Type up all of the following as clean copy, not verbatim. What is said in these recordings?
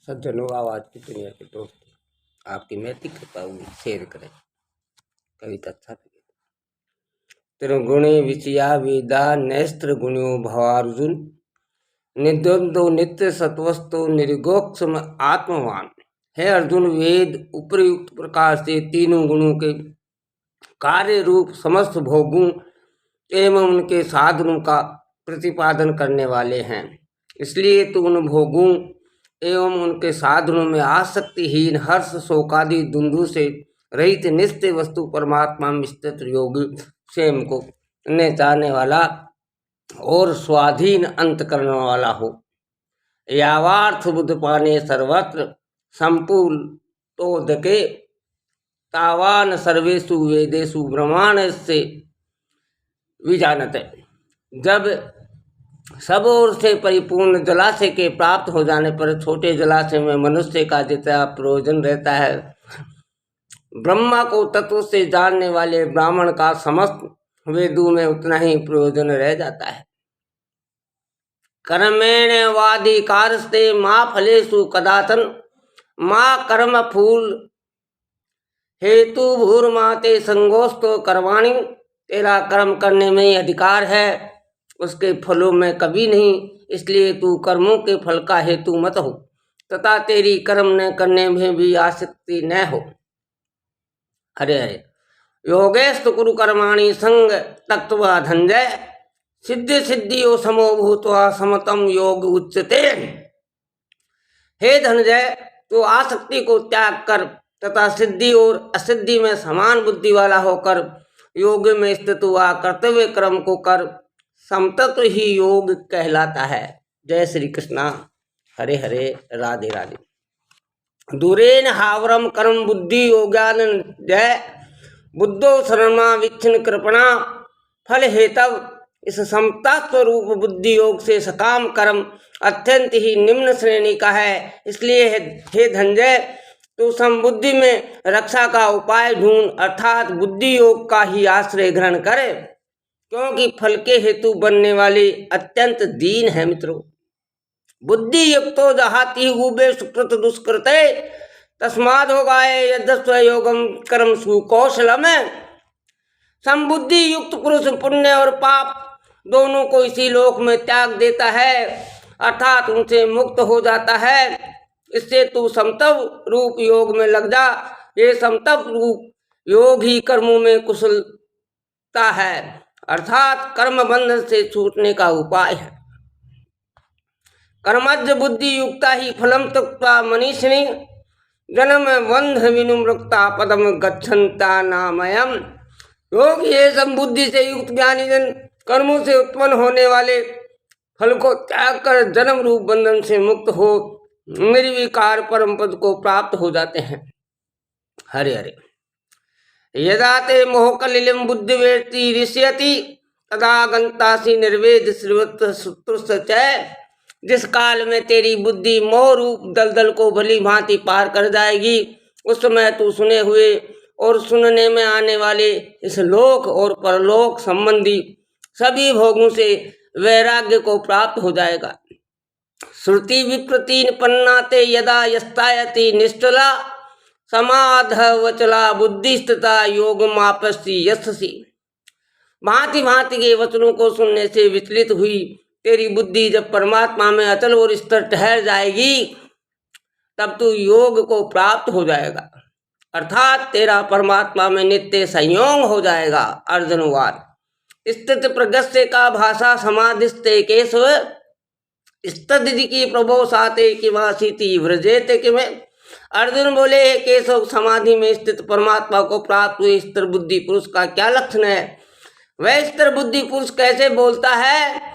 सज्जनों, आवाज की दुनिया के दोस्त, आपकी नैतिक कृपा हुई शेयर करें। कविता अच्छा लगे। त्रिगुणे विषया वेदा नैस्त्र गुणो भवार्जुन निद्वंदो नित्य सत्वस्तो निर्गोक्षम आत्मवान। है अर्जुन, वेद उपयुक्त प्रकार से तीनों गुणों के कार्य रूप समस्त भोगों एवं उनके साधनों का प्रतिपादन करने वाले हैं। इसलिए तो उन भोगों एवं उनके साधनों में आसक्तिहीन हर्ष शोकादि द्वंद्व से रहित नित्य वस्तु परमात्मा में स्थित योगी स्वयं को ने चाहने वाला और स्वाधीन अंत करने वाला हो। यावार्थ बुद्ध पाने सर्वत्र संपूर्ण तोदके तावान सर्वेषु वेदेषु ब्रह्मांड से विजानते। जब सब ओर से परिपूर्ण जलाशय के प्राप्त हो जाने पर छोटे जलाशय में मनुष्य का जितना प्रयोजन रहता है, ब्रह्मा को तत्व से जानने वाले ब्राह्मण का समस्त वेदों में उतना ही प्रयोजन रह जाता है। कर्मेण वाधिकारस्ते माँ फलेषु कदाचन माँ कर्म फूल हेतु भूर्माते संगोस्तो कर्वाणि। तेरा कर्म करने में ही अधिकार है, उसके फलों में कभी नहीं। इसलिए तू कर्मों के फल का हेतु मत हो तथा तेरी कर्म न करने में भी आसक्ति न हो। हरे हरे। योगेस्तु कुरु कर्माणि संग तत्वा धनंजय सिद्धि सिद्धियो समो भूत्वा समतम योग उच्यते। हे धनंजय, तो आसक्ति को त्याग कर तथा सिद्धि और असिद्धि में समान बुद्धि वाला होकर योग में स्थित हुआ कर्तव्य कर्म को कर, समतत्व ही योग कहलाता है। जय श्री कृष्णा। हरे हरे। राधे राधे। दूरेन हावरम कर्म बुद्धि योगान जय बुद्धो शरणा विच्छिन्न कृपणा फल हेतव। इस समता स्वरूप बुद्धि योग से सकाम कर्म अत्यंत ही निम्न श्रेणी का है। इसलिए हे धनंजय, तो समबुद्धि में रक्षा का उपाय ढूंढ, अर्थात बुद्धि योग का ही आश्रय ग्रहण करे, क्योंकि फल के हेतु बनने वाले अत्यंत दीन है। मित्रों, बुद्धि युक्तो जहाति उबे सुकृत दुष्कृते तस्माद होगाए यद्यस्व योगम कर्म सुकौशलम। समबुद्धि युक्त पुरुष पुण्य और पाप दोनों को इसी लोक में त्याग देता है, अर्थात उनसे मुक्त हो जाता है। इससे तू समतव रूप योग में लग जा। ये समतव रूप योग ही कर्मों में कुशलता है, अर्थात कर्म बंधन से छूटने का उपाय है। कर्मज्ञ बुद्धि युक्ता ही फलम त्यक्त्वा मनीषिणी जन्म बंध विनुमृक्ता पदम गच्छन्ता नामयम। योग ये समबुद्धि से युक्त ज्ञानी जन कर्मों से उत्पन्न होने वाले फल को त्याग कर जन्म रूप बंधन से मुक्त हो निर्विकार परम पद को प्राप्त हो जाते हैं। हरे हरे। यदा ते मोह कलिलम बुद्धि वेत्ति ऋष्यति तदा गंतासी निर्वेद श्रीवत सूत्रश्चय। जिस काल में तेरी बुद्धि मोह रूप दलदल को भली भांति पार कर जाएगी, उस समय तू सुने हुए और सुनने में आने वाले इस लोक और परलोक संबंधी सभी भोगों से वैराग्य को प्राप्त हो जाएगा। श्रुति विप्रतीन पन्नाते यदा यस्तायति निष्ठला समाध वचला बुद्धिस्थिता योग मापसी यस्सी। भांति भांति के वचनों को सुनने से विचलित हुई तेरी बुद्धि जब परमात्मा में अचल और स्थिर ठहर जाएगी, तब तू योग को प्राप्त हो जाएगा, अर्थात तेरा परमात्मा में नित्य संयोग हो जाएगा। अर्जुनवाद। स्थित प्रगस्य का भाषा समाधिस्ते केशव स्तदिति की प्रभो साते किमासीति व्रजेते कि में। अर्जुन बोले, हे केशव, समाधि में स्थित परमात्मा को प्राप्त हुए स्थिर बुद्धि पुरुष का क्या लक्षण है? वह स्थिर बुद्धि पुरुष कैसे बोलता है,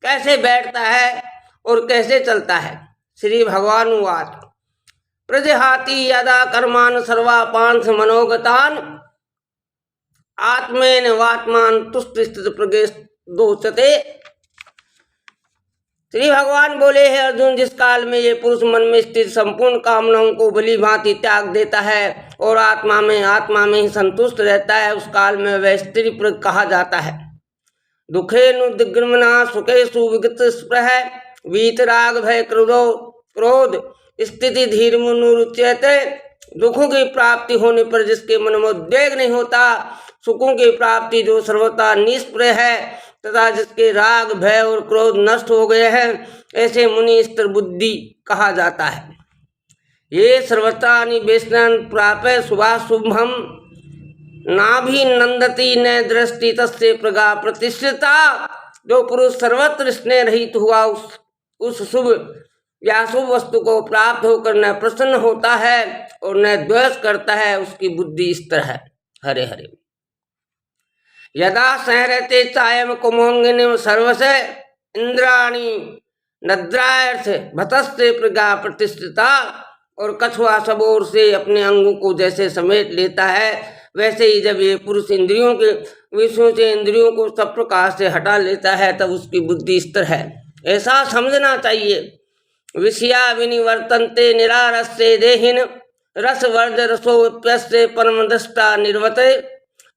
कैसे बैठता है और कैसे चलता है? श्री भगवान वाच। प्रजहाति यदा कर्मान सर्वापांश मनोगतान आत्मेन वात्मान तुष्ट स्थित प्रगेश दोचते। श्री भगवान बोले, है अर्जुन, जिस काल में ये पुरुष मन में स्थित संपूर्ण कामनाओं को भली भांति त्याग देता है और आत्मा में ही संतुष्ट रहता है, उस काल में वह स्त्री प्रज्ञ कहा जाता है। दुखे नुदिग्रमना सुखे सुविगत स्पृह वीतराग भय क्रोध स्थिति धीर मुनुरुच्यते। दुखों की प्राप्ति होने पर जिसके मन में उद्वेग नहीं होता, सुखों की प्राप्ति जो सर्वथा निष्प्रय है तथा जिसके राग भय और क्रोध नष्ट हो गए हैं, ऐसे मुनि स्तर बुद्धि कहा जाता है। ये सर्वथा निवेशन प्राप्य शुभाशुभम नाभि नंदती न दृष्टि तस्य प्रगा प्रतिष्ठिता। जो पुरुष सर्वत्र स्नेह रहित हुआ उस शुभ या शुभ वस्तु को प्राप्त होकर न प्रसन्न होता है और न द्वेष करता है, उसकी बुद्धि स्थिर है। हरे हरे। यदा संहरते चायम कुमोंगिनी सर्वसे इंद्राणी नद्रायर्थ भतस्ते प्रगा प्रतिष्ठिता। और कछुआ सब ओर से अपने अंगों को जैसे समेट लेता है, वैसे ही जब ये पुरुष इंद्रियों के विषयों से इंद्रियों को सब प्रकार से हटा लेता है, तब उसकी बुद्धि स्थिर है, ऐसा समझना चाहिए। विषया विनिवर्तन्ते निरारस्ये देहिन रसवर्ज रसोप्यस्य परम दृष्टा निर्वते।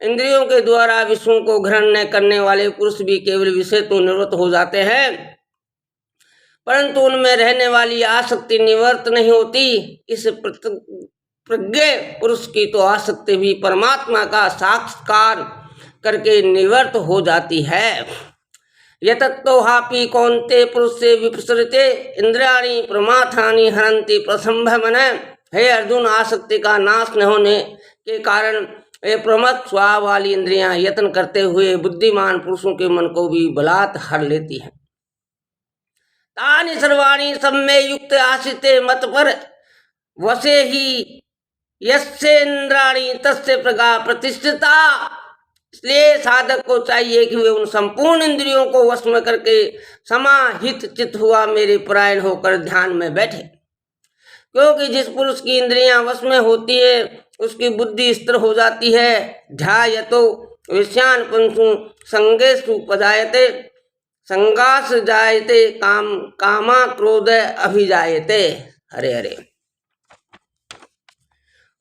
इंद्रियों के द्वारा विषयों को ग्रहण न करने वाले पुरुष भी केवल विषय तो निवृत्त हो जाते हैं, परंतु उनमें रहने वाली आसक्ति निवृत्त नहीं होती। इस प्रज्ञ पुरुष की तो आसक्ति भी परमात्मा का साक्षात्कार करके निवृत्त हो जाती है। यतत्तोहापि कौन्ते पुरुष से विप्रसृते इंद्रियाणि प्रमाथानि हरन्ति प्रसंभमन। हे अर्जुन, आसक्ति का नाश न होने के कारण ये प्रमथ स्वभाव वाली इंद्रियां यत्न करते हुए बुद्धिमान पुरुषों के मन को भी बलात् हर लेती हैं। तानि सर्वाणि सम्मे युक्त आश्रिते मत पर वसे ही यस्येन्द्राणि तस्य प्रगा प्रतिष्ठिता। इसलिए साधक को चाहिए कि वे उन संपूर्ण इंद्रियों को वश में करके समाहित चित्त हुआ मेरे परायण होकर ध्यान में बैठे। क्योंकि जिस पुरुष की इंद्रियां वश में होती है उसकी बुद्धि स्थिर हो जाती है। ध्यायतो विषयान पंसु संगेषु पजायते संगास जायते काम कामा क्रोध अभिजायते। हरे हरे।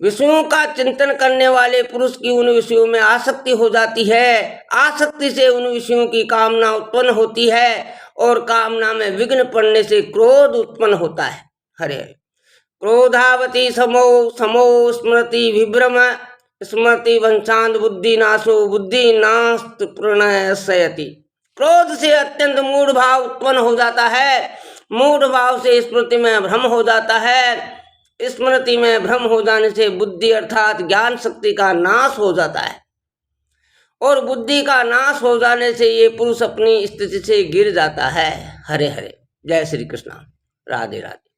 विषयों का चिंतन करने वाले पुरुष की उन विषयों में आसक्ति हो जाती है। आसक्ति से उन विषयों की कामना उत्पन्न होती है और कामना में विघ्न पड़ने से क्रोध उत्पन्न होता है। हरे हरे। क्रोधावती समो समो स्मृति विभ्रम स्मृति वंशांत बुद्धि नाशो बुद्धि नास्त प्रणयसयति। क्रोध से अत्यंत मूढ़ भाव उत्पन्न हो जाता है। मूढ़ भाव से स्मृति में भ्रम हो जाता है। स्मृति में भ्रम हो जाने से बुद्धि अर्थात ज्ञान शक्ति का नाश हो जाता है और बुद्धि का नाश हो जाने से ये पुरुष अपनी स्थिति से गिर जाता है। हरे हरे। जय श्री कृष्ण। राधे राधे।